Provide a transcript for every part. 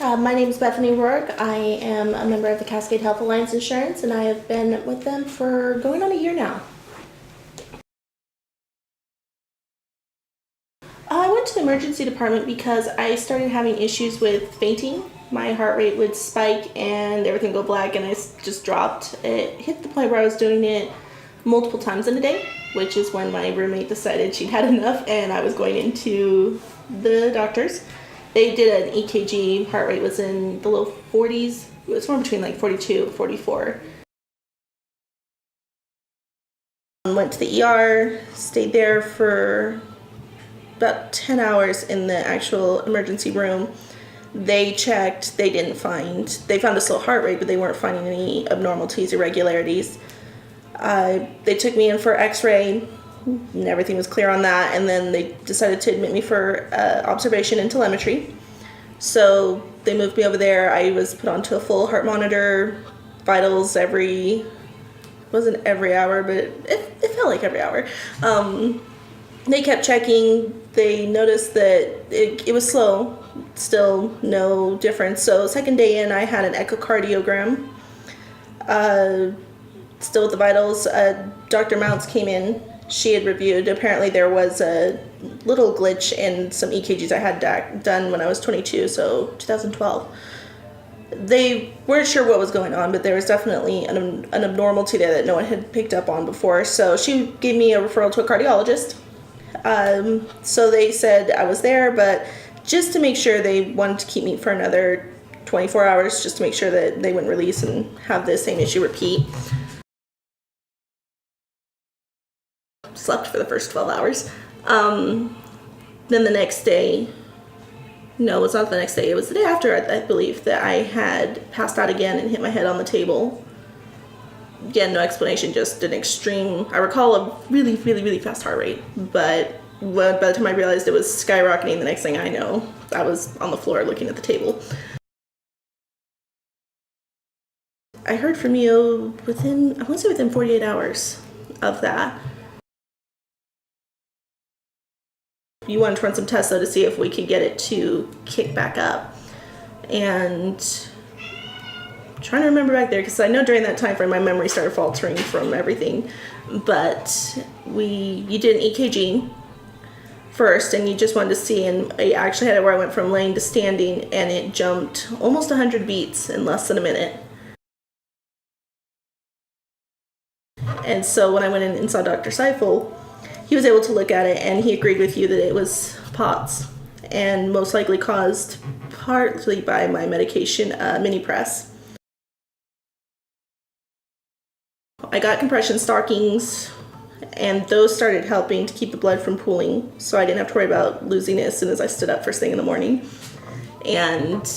My name is Bethany Rourke. I am a member of the Cascade Health Alliance Insurance, and I have been with them for going on a year now. I went to the emergency department because I started having issues with fainting. My heart rate would spike and everything would go black, and I just dropped. It hit the point where I was doing it multiple times in a day, which is when my roommate decided she'd had enough and I was going into the doctor's. They did an EKG, heart rate was in the low 40s. It was somewhere between like 42 and 44. Went to the ER, stayed there for about 10 hours in the actual emergency room. They checked, they found a slow heart rate, but they weren't finding any abnormalities, irregularities. They took me in for x-ray, and everything was clear on that, and then they decided to admit me for observation and telemetry. So they moved me over there. I was put onto a full heart monitor, vitals wasn't every hour, but it felt like every hour. They kept checking. They noticed that it was slow, still no difference. So second day in, I had an echocardiogram. Still with the vitals. Dr. Mounts came in. She had reviewed. Apparently there was a little glitch in some EKGs I had done when I was 22, so 2012. They weren't sure what was going on, but there was definitely an abnormality there that no one had picked up on before. So she gave me a referral to a cardiologist. So they said I was there, but just to make sure, they wanted to keep me for another 24 hours just to make sure that they wouldn't release and have the same issue repeat. Slept for the first 12 hours. Then the next day, no, it's not the next day, it was the day after, I believe, that I had passed out again and hit my head on the table. Again, no explanation, just an extreme, I recall a really, really, really fast heart rate, but by the time I realized it was skyrocketing, the next thing I know, I was on the floor looking at the table. I heard from you within 48 hours of that. You wanted to run some tests though to see if we could get it to kick back up. And I'm trying to remember back there, because I know during that time frame my memory started faltering from everything. But you did an EKG first, and you just wanted to see, and I actually had it where I went from laying to standing, and it jumped almost 100 beats in less than a minute. And so when I went in and saw Dr. Seifel, he was able to look at it, and he agreed with you that it was POTS, and most likely caused partly by my medication, mini press. I got compression stockings, and those started helping to keep the blood from pooling, so I didn't have to worry about losing it as soon as I stood up first thing in the morning. And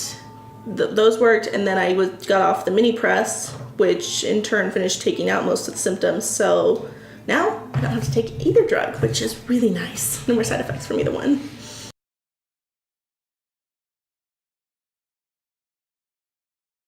those worked, and then I got off the mini press, which in turn finished taking out most of the symptoms. So now I don't have to take either drug, which is really nice. No more side effects from either one.